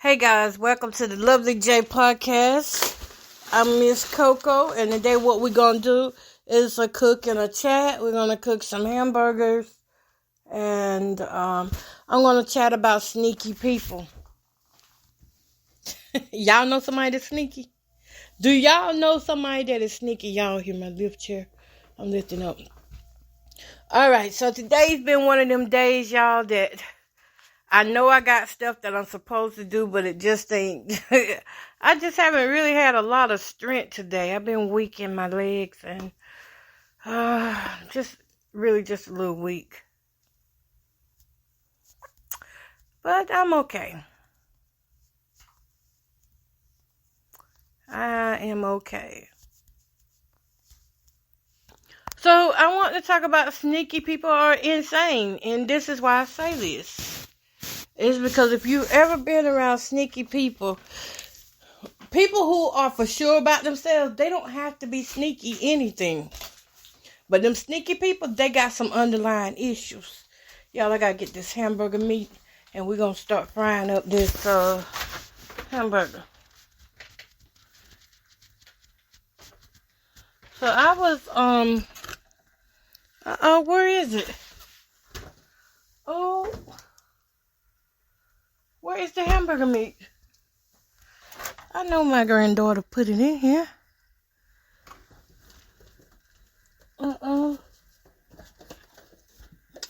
Hey guys, welcome to the Lovely J podcast. I'm Miss Coco, and today what we're gonna do is a cook and a chat. We're gonna cook some hamburgers, and I'm gonna chat about sneaky people. Y'all know somebody that's sneaky? Do y'all know somebody that is sneaky? Y'all hear my lift chair? I'm lifting up. All right, so today's been one of them days, y'all, that I know I got stuff that I'm supposed to do, but it just ain't. I just haven't really had a lot of strength today. I've been weak in my legs and just a little weak. But I'm okay. I am okay. So I want to talk about sneaky people are insane, and this is why I say this. It's because if you've ever been around sneaky people who are for sure about themselves, they don't have to be sneaky anything. But them sneaky people, they got some underlying issues. Y'all, I gotta get this hamburger meat, and we're gonna start frying up this hamburger. So I was, where is it? Oh, where is the hamburger meat? I know my granddaughter put it in here.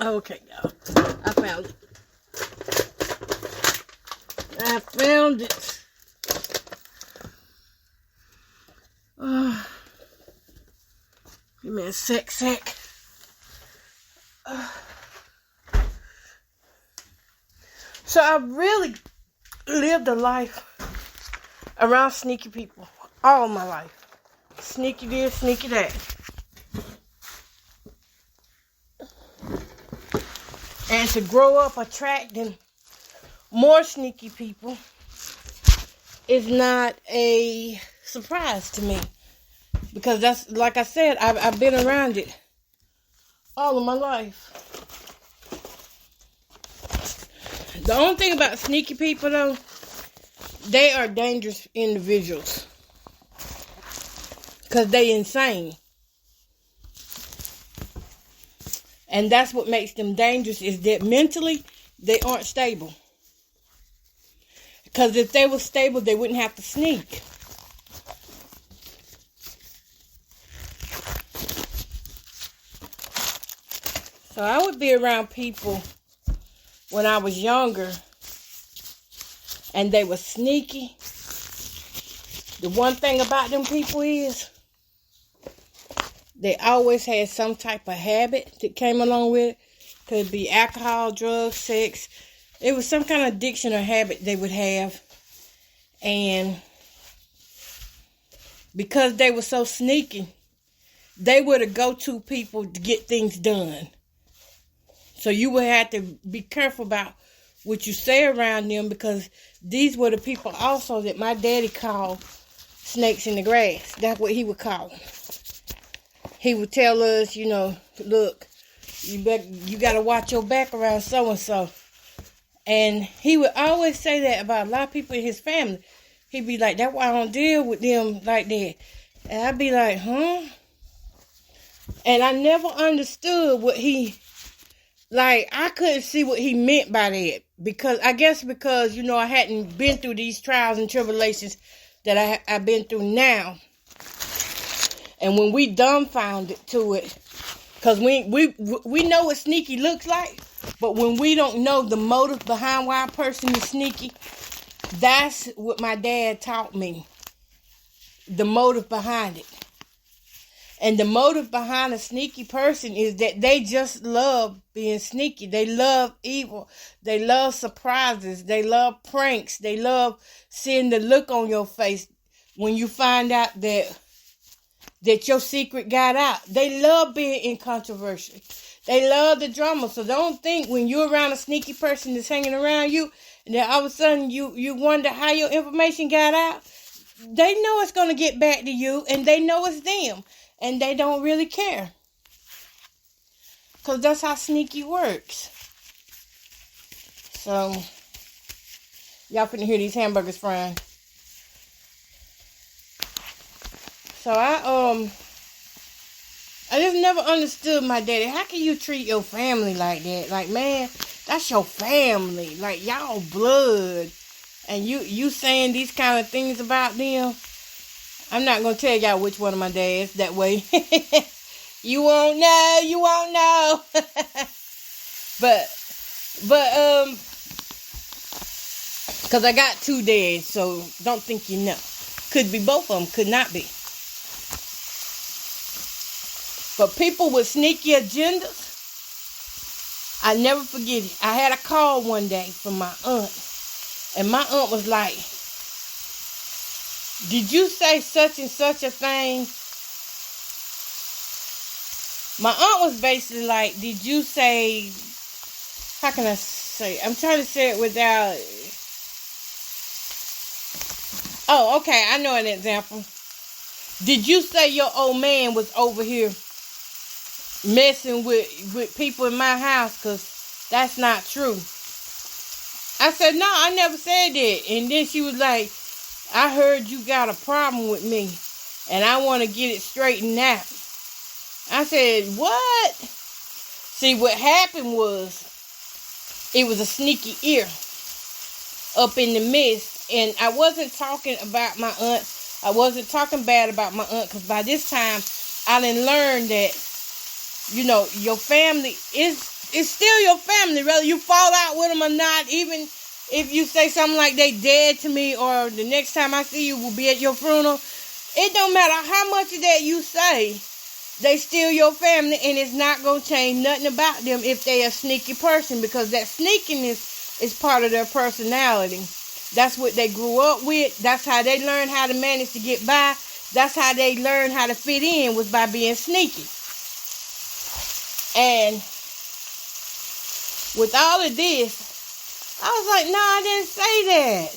Okay, y'all. I found it. Give me a sec. So I really lived a life around sneaky people all my life. Sneaky this, sneaky that. And to grow up attracting more sneaky people is not a surprise to me. Because that's, like I said, I've been around it all of my life. The only thing about sneaky people, though, they are dangerous individuals. Because they insane. And that's what makes them dangerous, is that mentally, they aren't stable. Because if they were stable, they wouldn't have to sneak. So I would be around people when I was younger, and they were sneaky. The one thing about them people is they always had some type of habit that came along with it. Could be alcohol, drugs, sex. It was some kind of addiction or habit they would have. And because they were so sneaky, they were the go-to people to get things done. So you would have to be careful about what you say around them, because these were the people also that my daddy called snakes in the grass. That's what he would call them. He would tell us, look, you got to watch your back around so-and-so. And he would always say that about a lot of people in his family. He'd be like, that's why I don't deal with them like that. And I'd be like, huh? And I never understood what I couldn't see what he meant by that. Because I hadn't been through these trials and tribulations that I've been through now. And when we dumbfounded to it, because we know what sneaky looks like, but when we don't know the motive behind why a person is sneaky, that's what my dad taught me. The motive behind it. And the motive behind a sneaky person is that they just love being sneaky. They love evil. They love surprises. They love pranks. They love seeing the look on your face when you find out that your secret got out. They love being incontroversial. They love the drama. So don't think when you're around a sneaky person that's hanging around you, and then all of a sudden you wonder how your information got out. They know it's going to get back to you, and they know it's them. And they don't really care. Because that's how sneaky works. So, Y'all finna hear these hamburgers frying. So I just never understood my daddy. How can you treat your family like that? Like, man, that's your family. Like, y'all blood. And you saying these kind of things about them. I'm not going to tell y'all which one of my dads that way. You won't know. You won't know. But, because I got 2 dads, so don't think you know. Could be both of them, could not be. But people with sneaky agendas, I never forget it. I had a call one day from my aunt. And my aunt was like, did you say such and such a thing? My aunt was basically like, did you say, how can I say, I'm trying to say it without, oh, okay, I know an example. Did you say your old man was over here messing with people in my house? Because that's not true. I said, no, I never said that. And then she was like, I heard you got a problem with me, and I want to get it straightened out. I said, what? See, what happened was, it was a sneaky ear up in the midst. And I wasn't talking about my aunt. I wasn't talking bad about my aunt, because by this time, I done learned that, you know, your family is still your family, whether you fall out with them or not. Even if you say something like they dead to me, or the next time I see you will be at your funeral, it don't matter how much of that you say, they still your family, and it's not going to change nothing about them if they a sneaky person, because that sneakiness is part of their personality. That's what they grew up with. That's how they learned how to manage to get by. That's how they learned how to fit in, was by being sneaky. And with all of this, I was like, no, I didn't say that.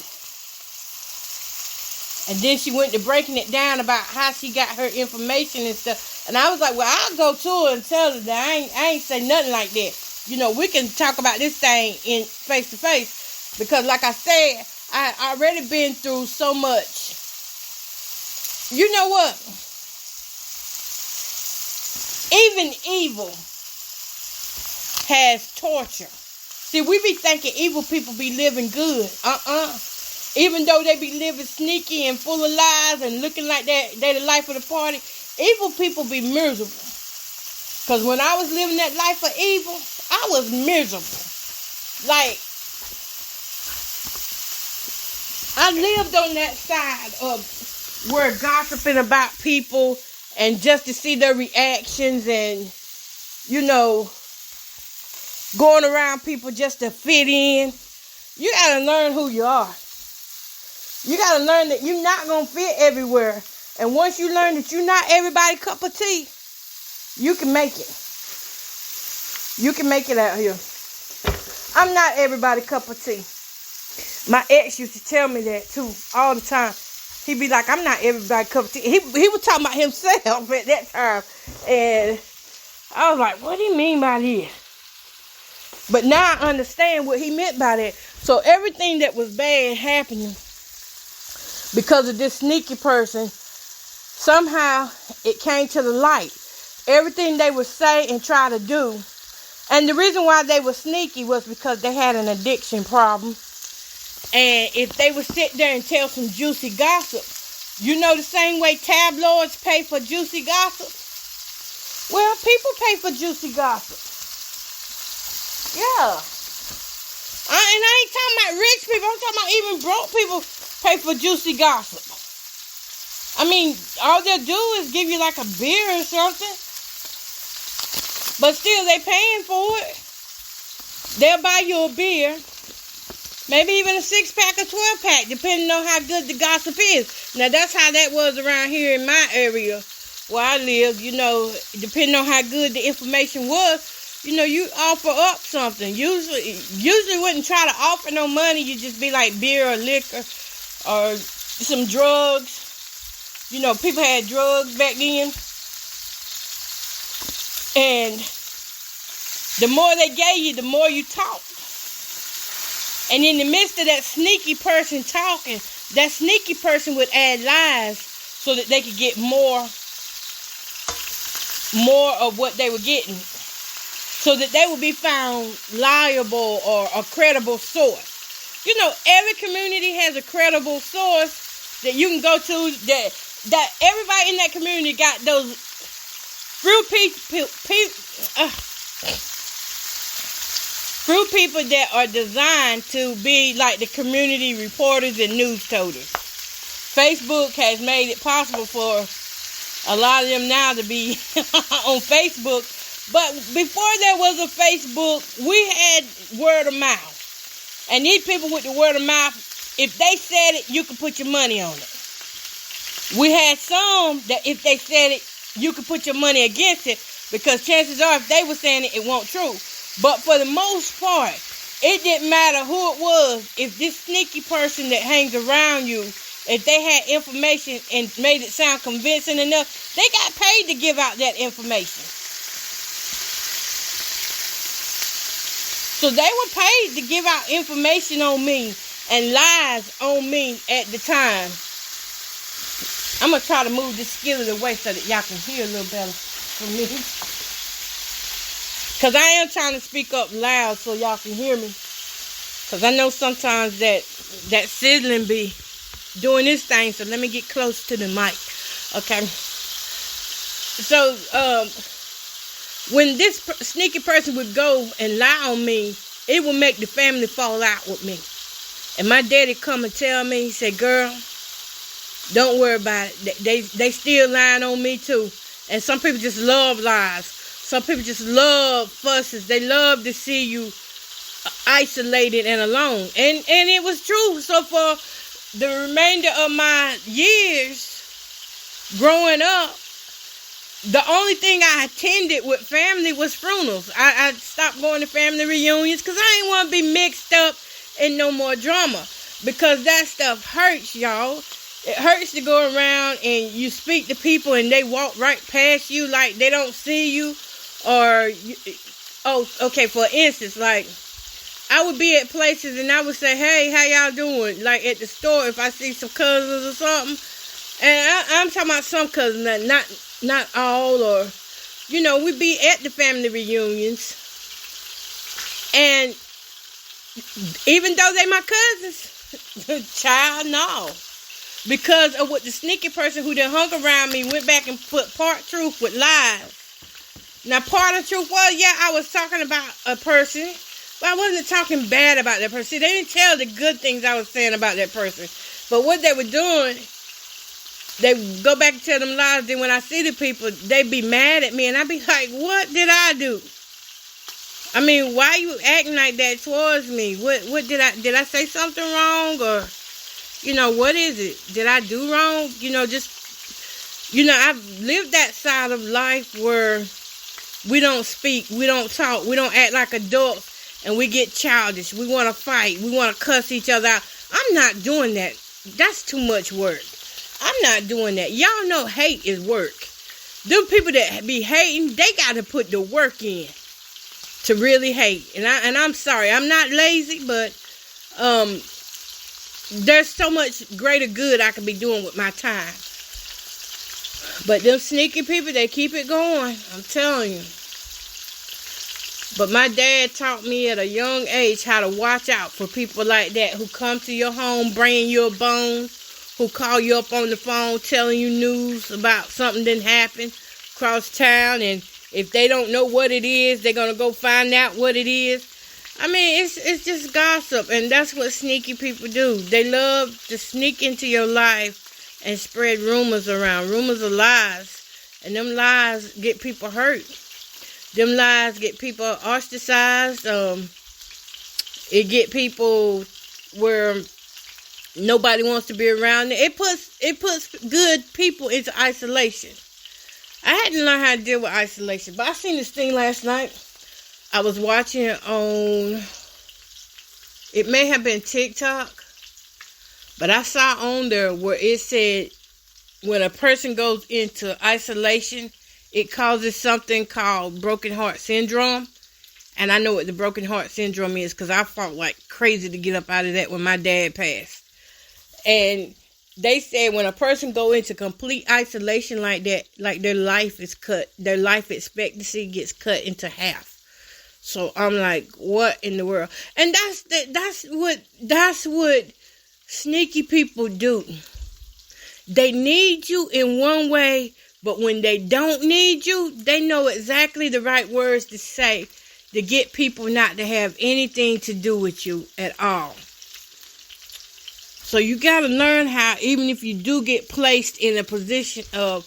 And then she went to breaking it down about how she got her information and stuff. And I was like, well, I'll go to her and tell her that I ain't say nothing like that. You know, we can talk about this thing in face to face. Because like I said, I already been through so much. You know what? Even evil has torture. See, we be thinking evil people be living good. Even though they be living sneaky and full of lies and looking like they the life of the party, evil people be miserable. Because when I was living that life of evil, I was miserable. Like, I lived on that side of where gossiping about people and just to see their reactions and, you know, going around people just to fit in. You got to learn who you are. You got to learn that you're not going to fit everywhere. And once you learn that you're not everybody's cup of tea, you can make it. You can make it out here. I'm not everybody's cup of tea. My ex used to tell me that too all the time. He'd be like, I'm not everybody's cup of tea. He was talking about himself at that time. And I was like, what do you mean by this? But now I understand what he meant by that. So everything that was bad happening because of this sneaky person, somehow it came to the light. Everything they would say and try to do. And the reason why they were sneaky was because they had an addiction problem. And if they would sit there and tell some juicy gossip, you know the same way tabloids pay for juicy gossip? Well, people pay for juicy gossip. Yeah. And I ain't talking about rich people. I'm talking about even broke people pay for juicy gossip. I mean, all they'll do is give you like a beer or something. But still, they paying for it. They'll buy you a beer. Maybe even a 6-pack or 12-pack, depending on how good the gossip is. Now, that's how that was around here in my area where I live. You know, depending on how good the information was, you know, you offer up something. Usually wouldn't try to offer no money. You just be like beer or liquor or some drugs. You know, people had drugs back then. And the more they gave you, the more you talked. And in the midst of that sneaky person talking, that sneaky person would add lies so that they could get more of what they were getting, so that they would be found liable or a credible source. You know, every community has a credible source that you can go to, that everybody in that community got those fruit people that are designed to be like the community reporters and news toters. Facebook has made it possible for a lot of them now to be on Facebook. But before there was a Facebook, we had word of mouth. And these people with the word of mouth, if they said it, you could put your money on it. We had some that if they said it, you could put your money against it, because chances are if they were saying it, it wasn't true. But for the most part, it didn't matter who it was. If this sneaky person that hangs around you, if they had information and made it sound convincing enough, they got paid to give out that information. So they were paid to give out information on me and lies on me at the time. I'm going to try to move this skillet away so that y'all can hear a little better from me. Because I am trying to speak up loud so y'all can hear me. Because I know sometimes that sizzling be doing this thing. So let me get close to the mic. Okay. So, when this sneaky person would go and lie on me, it would make the family fall out with me. And my daddy come and tell me, he said, girl, don't worry about it. They still lying on me too. And some people just love lies. Some people just love fusses. They love to see you isolated and alone. And it was true. So for the remainder of my years growing up, the only thing I attended with family was funerals. I stopped going to family reunions because I didn't want to be mixed up in no more drama. Because that stuff hurts, y'all. It hurts to go around and you speak to people and they walk right past you like they don't see you. Or, for instance, like, I would be at places and I would say, hey, how y'all doing? Like at the store, if I see some cousins or something. And I'm talking about some cousins, not all, or, you know, we'd be at the family reunions. And even though they my cousins, child, no. Because of what the sneaky person who done hung around me went back and put part truth with lies. Now, part of truth was, yeah, I was talking about a person, but I wasn't talking bad about that person. See, they didn't tell the good things I was saying about that person. But what they were doing, they go back and tell them lies. Then when I see the people, they be mad at me. And I be like, what did I do? I mean, why are you acting like that towards me? What did I say something wrong? Or, you know, what is it? Did I do wrong? You know, I've lived that side of life where we don't speak, we don't talk, we don't act like adults, and we get childish. We want to fight. We want to cuss each other out. I'm not doing that. That's too much work. I'm not doing that. Y'all know hate is work. Them people that be hating, they got to put the work in to really hate. And I'm sorry, I'm not lazy, but there's so much greater good I could be doing with my time. But them sneaky people, they keep it going. I'm telling you. But my dad taught me at a young age how to watch out for people like that who come to your home bringing you a bone, who call you up on the phone telling you news about something that happened across town. And if they don't know what it is, they're going to go find out what it is. I mean, it's just gossip. And that's what sneaky people do. They love to sneak into your life and spread rumors around. Rumors are lies. And them lies get people hurt. Them lies get people ostracized. It get people where nobody wants to be around. It puts good people into isolation. I had to learn how to deal with isolation. But I seen this thing last night. I was watching on, it may have been TikTok, but I saw on there where it said when a person goes into isolation, it causes something called broken heart syndrome. And I know what the broken heart syndrome is because I fought like crazy to get up out of that when my dad passed. And they said when a person go into complete isolation like that, like their life is cut, their life expectancy gets cut into half. So I'm like, what in the world? And that's what sneaky people do. They need you in one way, but when they don't need you, they know exactly the right words to say to get people not to have anything to do with you at all. So you got to learn how, even if you do get placed in a position of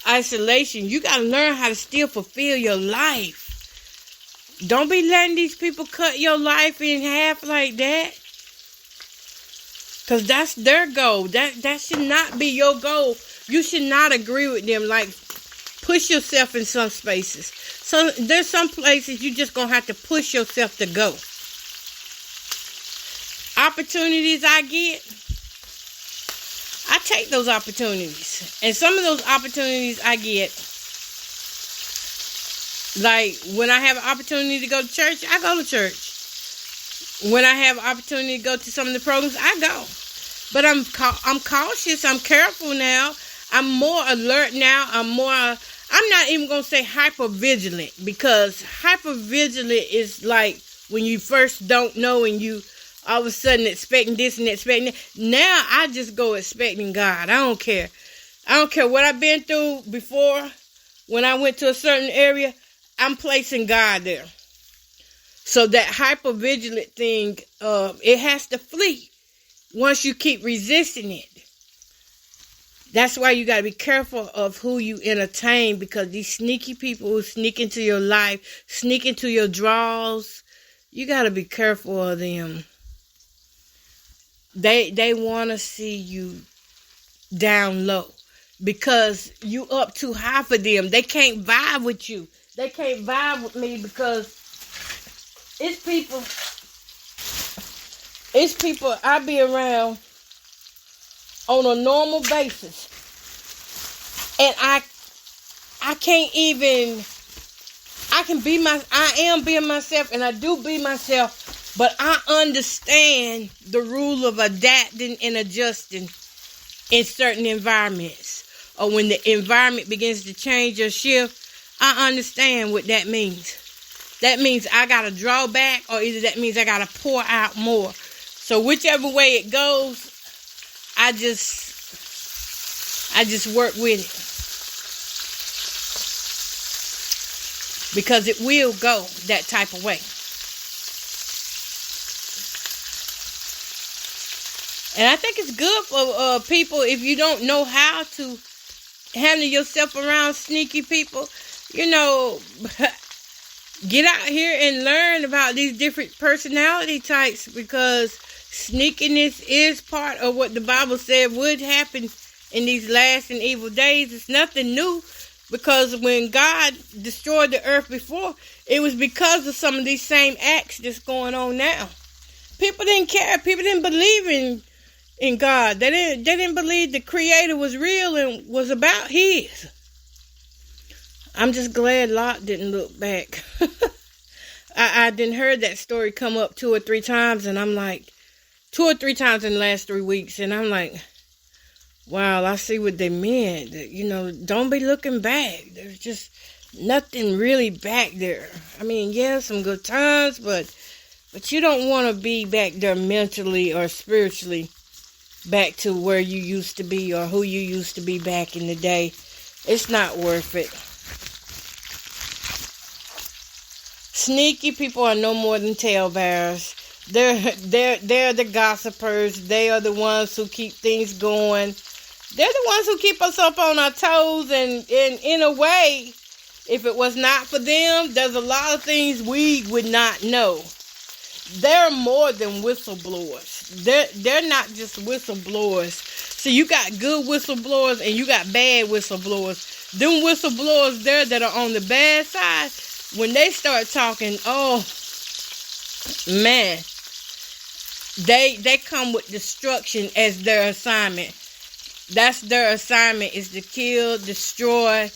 isolation, you got to learn how to still fulfill your life. Don't be letting these people cut your life in half like that. Because that's their goal. That should not be your goal. You should not agree with them. Like, push yourself in some spaces. So there's some places you just going to have to push yourself to go. Opportunities I get, I take those opportunities. And some of those opportunities I get, like when I have an opportunity to go to church, I go to church. When I have an opportunity to go to some of the programs, I go. But I'm cautious. I'm careful now. I'm more alert now. I'm not even going to say hyper vigilant, because hyper vigilant is like when you first don't know and you all of a sudden expecting this and expecting that. Now I just go expecting God. I don't care. I don't care what I've been through before. When I went to a certain area, I'm placing God there. So that hypervigilant thing, it has to flee once you keep resisting it. That's why you got to be careful of who you entertain, because these sneaky people who sneak into your life, sneak into your draws, you got to be careful of them. They want to see you down low because you up too high for them. They can't vibe with you. They can't vibe with me because it's people I be around on a normal basis. And I am being myself, and I do be myself, but I understand the rule of adapting and adjusting in certain environments. Or when the environment begins to change or shift, I understand what that means. That means I got to draw back, or either that means I got to pour out more. So whichever way it goes, I just work with it. Because it will go that type of way. And I think it's good for people, if you don't know how to handle yourself around sneaky people, get out here and learn about these different personality types, because sneakiness is part of what the Bible said would happen in these last and evil days. It's nothing new, because when God destroyed the earth before, it was because of some of these same acts that's going on now. People didn't care. People didn't believe in God. They didn't believe the Creator was real and was about His. I'm just glad Lot didn't look back. I didn't heard that story come up 2 or 3 times, and I'm like, 2 or 3 times in the last 3 weeks, and I'm like, wow, I see what they meant. Don't be looking back. There's just nothing really back there. I mean, yeah, some good times, but you don't want to be back there mentally or spiritually back to where you used to be or who you used to be back in the day. It's not worth it. Sneaky people are no more than talebearers. They're the gossipers. They are the ones who keep things going. They're the ones who keep us up on our toes, and in a way, if it was not for them, there's a lot of things we would not know. They're more than whistleblowers. They're not just whistleblowers. So you got good whistleblowers and you got bad whistleblowers. Them whistleblowers there that are on the bad side, when they start talking, oh man, they come with destruction as their assignment. That's their assignment, is to kill, destroy,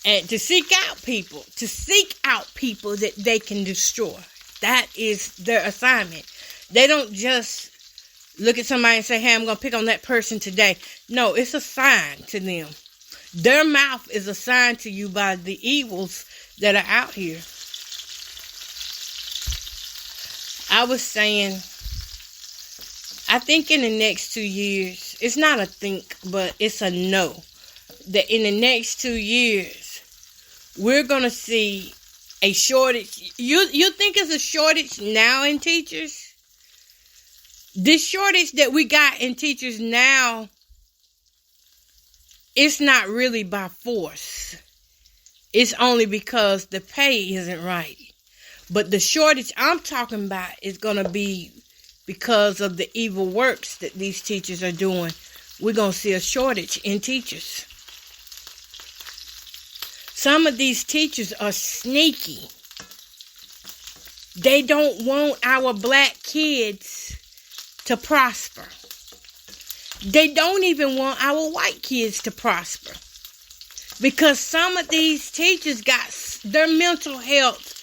And to seek out people that they can destroy. That is their assignment. They don't just look at somebody and say, hey, I'm going to pick on that person today. No, it's a sign to them. Their mouth is assigned to you by the evils that are out here. I was saying, I think in the next 2 years, it's not a think, but it's a no, that in the next 2 years, we're going to see a shortage. You think it's a shortage now in teachers? This shortage that we got in teachers now, it's not really by force. It's only because the pay isn't right. But the shortage I'm talking about is going to be because of the evil works that these teachers are doing. We're going to see a shortage in teachers. Some of these teachers are sneaky. They don't want our black kids to prosper. They don't even want our white kids to prosper. Because some of these teachers their mental health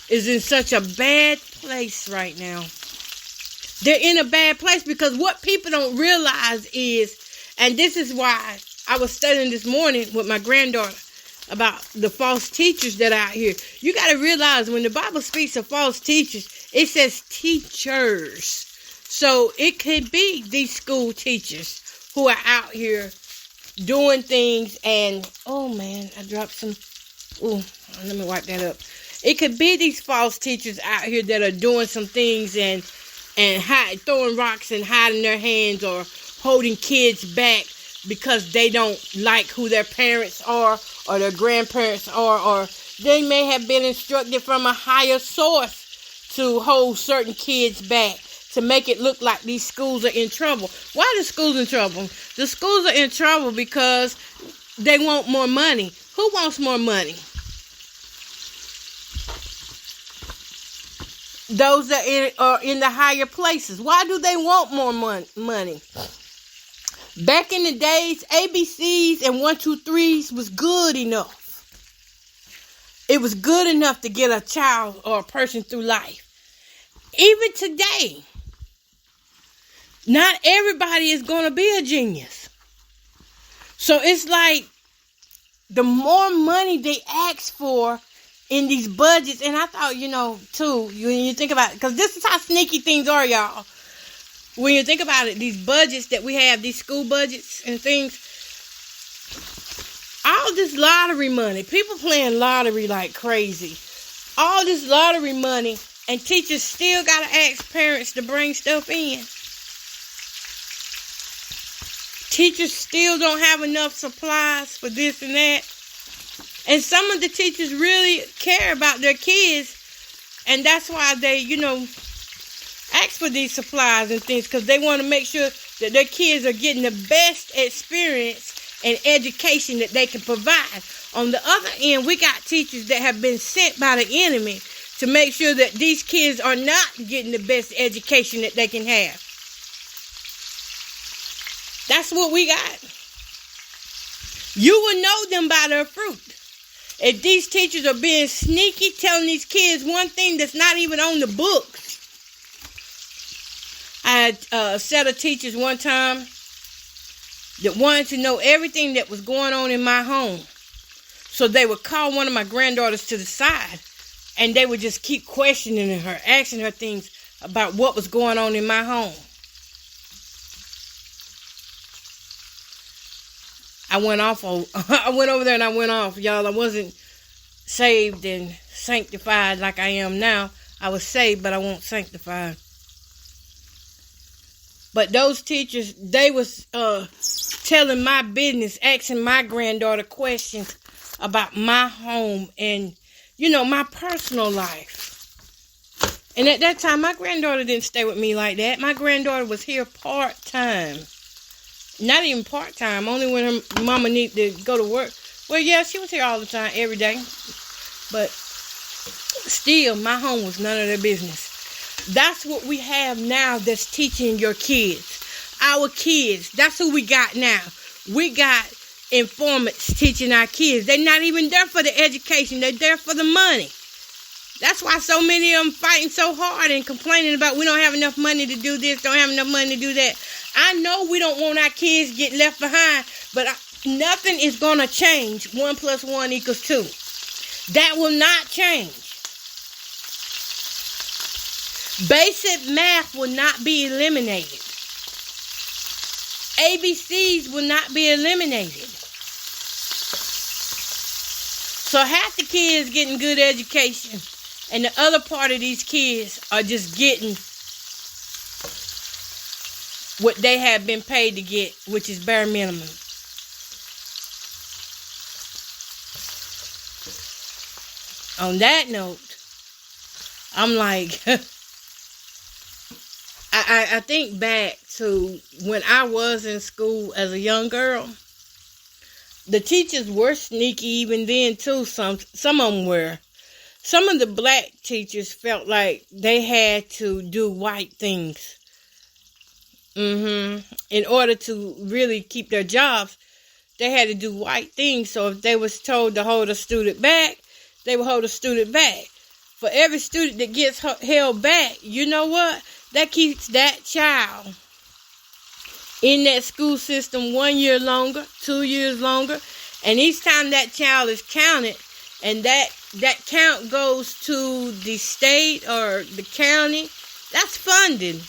is in such a bad place right now. They're in a bad place because what people don't realize is, and this is why I was studying this morning with my granddaughter about the false teachers that are out here. You got to realize when the Bible speaks of false teachers, it says teachers. So it could be these school teachers who are out here doing things and, oh man, I dropped some, let me wipe that up. It could be these false teachers out here that are doing some things and throwing rocks and hiding their hands or holding kids back because they don't like who their parents are or their grandparents are, or they may have been instructed from a higher source to hold certain kids back to make it look like these schools are in trouble. Why are the schools in trouble? The schools are in trouble because they want more money. Who wants more money? Those that are in the higher places. Why do they want more money? Back in the days, ABCs and 1, 2, 3s was good enough. It was good enough to get a child or a person through life. Even today, not everybody is going to be a genius. So it's like the more money they ask for in these budgets, and I thought, too, when you think about it, because this is how sneaky things are, y'all. When you think about it, these budgets that we have, these school budgets and things, all this lottery money, people playing lottery like crazy. All this lottery money, and teachers still got to ask parents to bring stuff in. Teachers still don't have enough supplies for this and that. And some of the teachers really care about their kids. And that's why they, ask for these supplies and things. Because they want to make sure that their kids are getting the best experience and education that they can provide. On the other end, we got teachers that have been sent by the enemy to make sure that these kids are not getting the best education that they can have. That's what we got. You will know them by their fruit. If these teachers are being sneaky, telling these kids one thing that's not even on the books. I had a set of teachers one time that wanted to know everything that was going on in my home. So they would call one of my granddaughters to the side, and they would just keep questioning her, asking her things about what was going on in my home. I went over there and I went off, y'all. I wasn't saved and sanctified like I am now. I was saved, but I wasn't sanctified. But those teachers, they was telling my business, asking my granddaughter questions about my home and, my personal life. And at that time, my granddaughter didn't stay with me like that. My granddaughter was here part-time. Not even part-time, only when her mama needed to go to work. Well, yeah, she was here all the time, every day. But still, my home was none of their business. That's what we have now that's teaching your kids. Our kids, that's who we got now. We got informants teaching our kids. They're not even there for the education. They're there for the money. That's why so many of them fighting so hard and complaining about we don't have enough money to do this, don't have enough money to do that. I know we don't want our kids get left behind, but nothing is going to change. 1 + 1 = 2. That will not change. Basic math will not be eliminated. ABCs will not be eliminated. So half the kids getting good education, and the other part of these kids are just getting what they have been paid to get, which is bare minimum. On that note, I'm like, I think back to when I was in school as a young girl. The teachers were sneaky even then too. Some of them were. Some of the black teachers felt like they had to do white things. In order to really keep their jobs, they had to do white things. So if they was told to hold a student back, they would hold a student back. For every student that gets held back, you know what? That keeps that child in that school system 1 year longer, 2 years longer. And each time that child is counted, and that count goes to the state or the county, that's funding.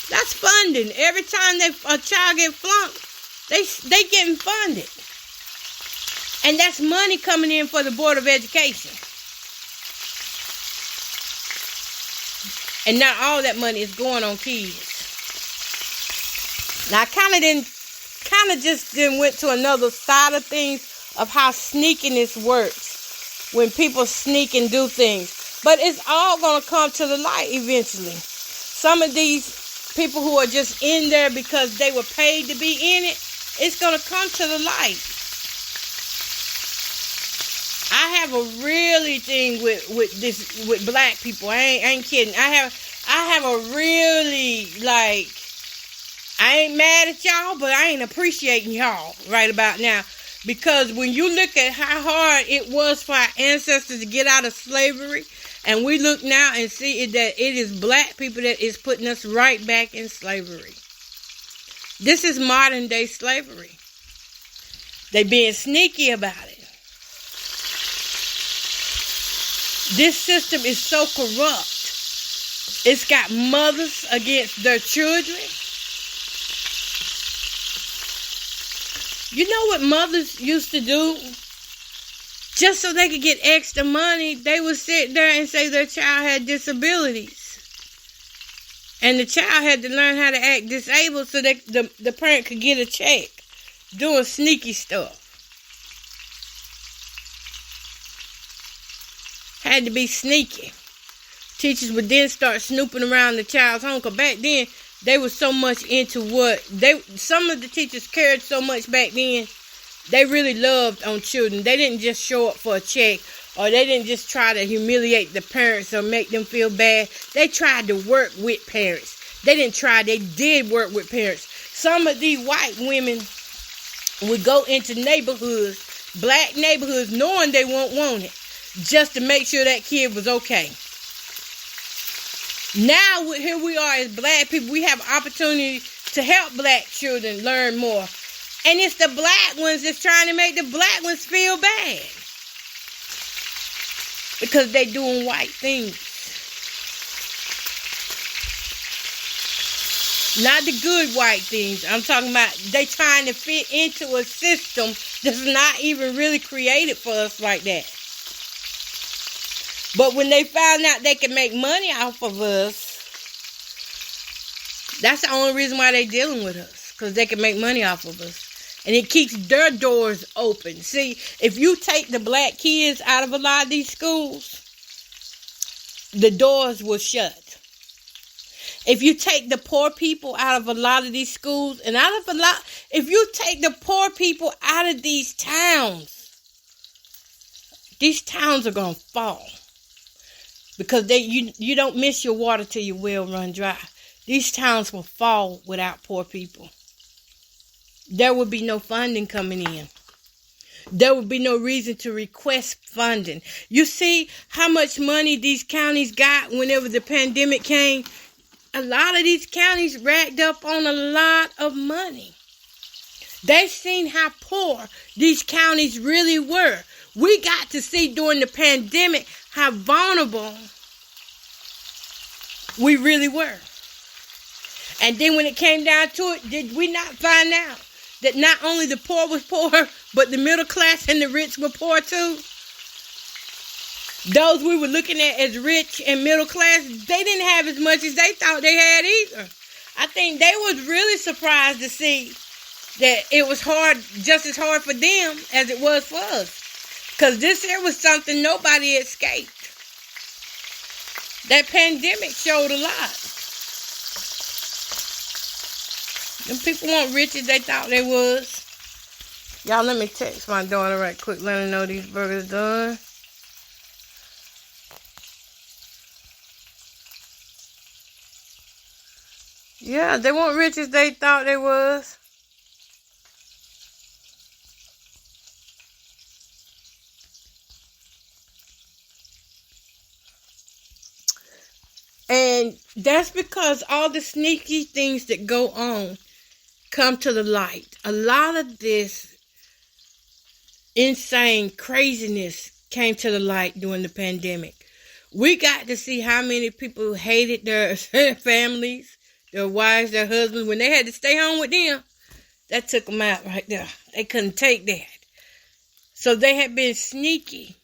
That's funding. Every time a child gets flunked, they getting funded. And that's money coming in for the Board of Education. And not all that money is going on kids. Now, I kind of just went to another side of things of how sneakiness works when people sneak and do things. But it's all going to come to the light eventually. Some of these people who are just in there because they were paid to be in it, it's going to come to the light. I have a really thing with black people. I ain't kidding. I have a really, like, I ain't mad at y'all, but I ain't appreciating y'all right about now. Because when you look at how hard it was for our ancestors to get out of slavery, and we look now and see that it is black people that is putting us right back in slavery. This is modern day slavery. They being sneaky about it. This system is so corrupt. It's got mothers against their children. You know what mothers used to do? Just so they could get extra money, they would sit there and say their child had disabilities. And the child had to learn how to act disabled so that the parent could get a check. Doing sneaky stuff. Had to be sneaky. Teachers would then start snooping around the child's home. Because back then, they were so much into some of the teachers cared so much back then. They really loved on children. They didn't just show up for a check, or they didn't just try to humiliate the parents or make them feel bad. They tried to work with parents. They did work with parents. Some of these white women would go into neighborhoods, black neighborhoods, knowing they won't want it, just to make sure that kid was okay. Now, here we are as black people. We have opportunity to help black children learn more. And it's the black ones that's trying to make the black ones feel bad. Because they doing white things. Not the good white things. I'm talking about they trying to fit into a system that's not even really created for us like that. But when they found out they can make money off of us, that's the only reason why they're dealing with us. Because they can make money off of us. And it keeps their doors open. See, if you take the black kids out of a lot of these schools, the doors will shut. If you take the poor people out of a lot of these schools, and if you take the poor people out of these towns are going to fall. Because you don't miss your water till your well run dry. These towns will fall without poor people. there would be no funding coming in. There would be no reason to request funding. You see how much money these counties got whenever the pandemic came? A lot of these counties racked up on a lot of money. They've seen how poor these counties really were. We got to see during the pandemic how vulnerable we really were. And then when it came down to it, did we not find out that not only the poor was poor, but the middle class and the rich were poor too? Those we were looking at as rich and middle class, they didn't have as much as they thought they had either. I think they was really surprised to see that it was hard, just as hard for them as it was for us. Because this here was something nobody escaped. That pandemic showed a lot. Them people weren't rich as they thought they was. Y'all, let me text my daughter right quick, let her know these burgers done. Yeah, they weren't rich as they thought they was. And that's because all the sneaky things that go on come to the light. A lot of this insane craziness came to the light during the pandemic. We got to see how many people hated their families, their wives, their husbands. When they had to stay home with them, that took them out right there. They couldn't take that. So they had been sneaky,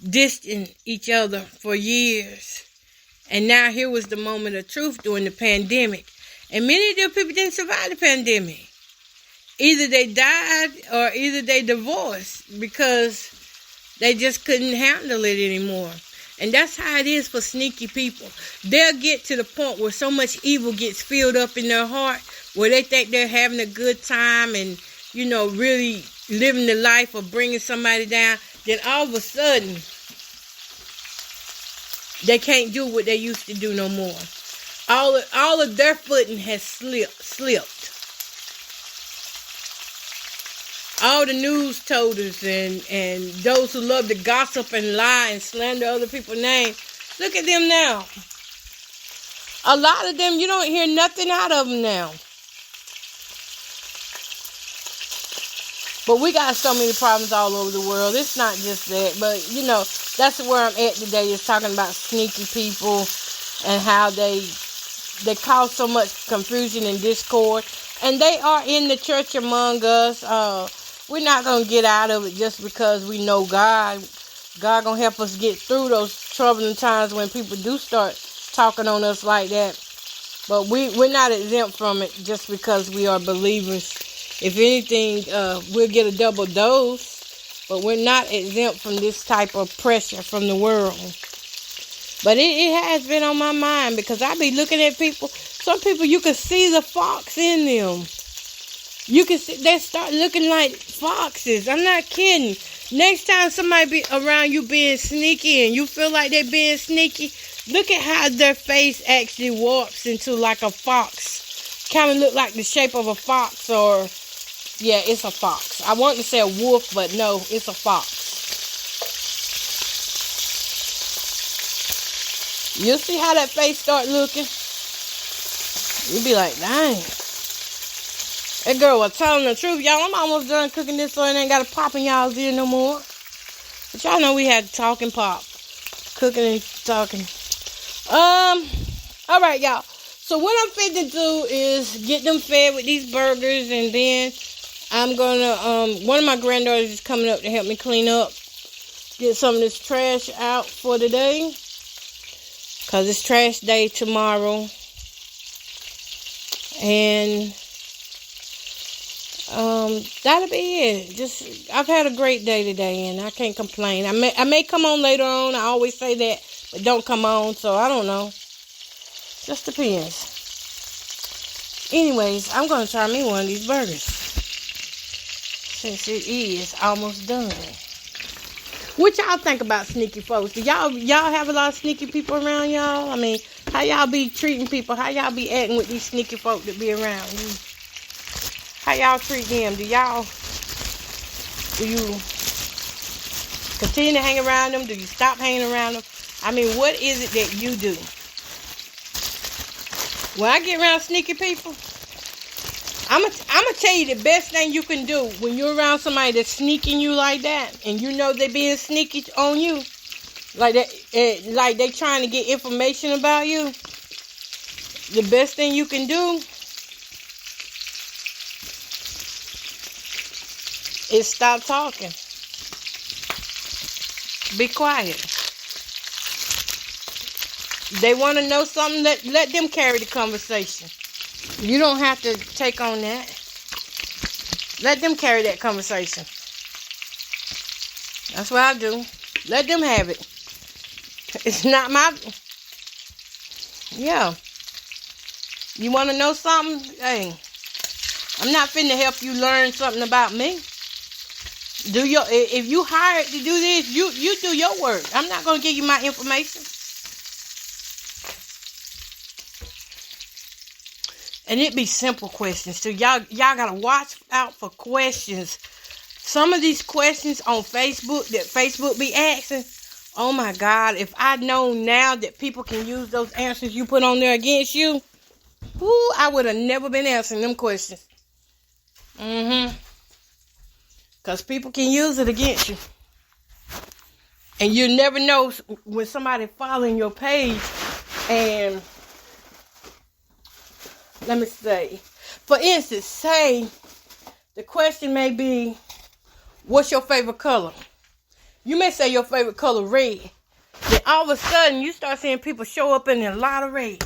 distant each other for years. And now here was the moment of truth during the pandemic. And many of them people didn't survive the pandemic. Either they died or either they divorced because they just couldn't handle it anymore. And that's how it is for sneaky people. They'll get to the point where so much evil gets filled up in their heart, where they think they're having a good time and, really living the life of bringing somebody down. Then all of a sudden, they can't do what they used to do no more. All of their footing has slipped. All the news toters and those who love to gossip and lie and slander other people's names, look at them now. A lot of them, you don't hear nothing out of them now. But we got so many problems all over the world. It's not just that. But, that's where I'm at today, is talking about sneaky people and how they cause so much confusion and discord. And they are in the church among us. We're not going to get out of it just because we know God. God going to help us get through those troubling times when people do start talking on us like that. But we're not exempt from it just because we are believers. If anything, we'll get a double dose, but we're not exempt from this type of pressure from the world. But it has been on my mind because I be looking at people. Some people, you can see the fox in them. You can see, they start looking like foxes. I'm not kidding. Next time somebody be around you being sneaky and you feel like they're being sneaky, look at how their face actually warps into like a fox. Kind of look like the shape of a fox, or yeah, it's a fox. I want to say a wolf, but no, it's a fox. You'll see how that face start looking. You'll be like, dang. That girl was telling the truth. Y'all, I'm almost done cooking this so it ain't got to pop in y'all's ear no more. But y'all know we had to talk and pop. Cooking and talking. Alright, y'all. So what I'm finna do is get them fed with these burgers, and then I'm gonna, one of my granddaughters is coming up to help me clean up. Get some of this trash out for today. Cause it's trash day tomorrow. And that'll be it. I've had a great day today, and I can't complain. I may come on later on. I always say that, but don't come on, so I don't know. Just depends. Anyways, I'm gonna try me one of these burgers since it is almost done. What y'all think about sneaky folks? Do y'all have a lot of sneaky people around y'all? I mean, how y'all be treating people? How y'all be acting with these sneaky folk that be around you? How y'all treat them? Do you continue to hang around them? Do you stop hanging around them? I mean, what is it that you do? When I get around sneaky people, I'm gonna tell you the best thing you can do when you're around somebody that's sneaking you like that, and you know they're being sneaky on you, like that, like they trying to get information about you. The best thing you can do is stop talking. Be quiet. They want to know something, let them carry the conversation. You don't have to take on that. Let them carry that conversation. That's what I do. Let them have it. It's not my... Yeah. You want to know something? Hey, I'm not finna help you learn something about me. If you hired to do this, you do your work. I'm not gonna give you my information. And it be simple questions. So y'all gotta watch out for questions. Some of these questions on Facebook that Facebook be asking, oh my God, if I know now that people can use those answers you put on there against you, I would have never been answering them questions. Because people can use it against you. And you never know when somebody following your page. And let me say, for instance, say the question may be, what's your favorite color? You may say your favorite color red. Then all of a sudden you start seeing people show up in a lot of red.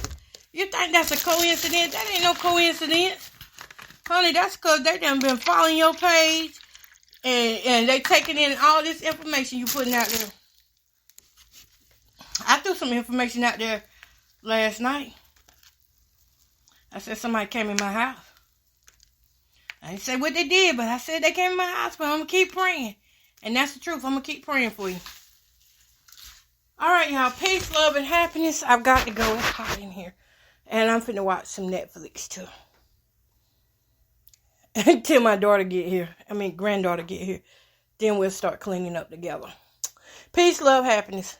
You think that's a coincidence? That ain't no coincidence. Honey, that's because they done been following your page. And they taking in all this information you putting out there. I threw some information out there last night. I said somebody came in my house. I didn't say what they did, but I said they came in my house, but I'm going to keep praying. And that's the truth. I'm going to keep praying for you. All right, y'all. Peace, love, and happiness. I've got to go. It's hot in here. And I'm finna watch some Netflix, too. Until my granddaughter get here. Then we'll start cleaning up together. Peace, love, happiness.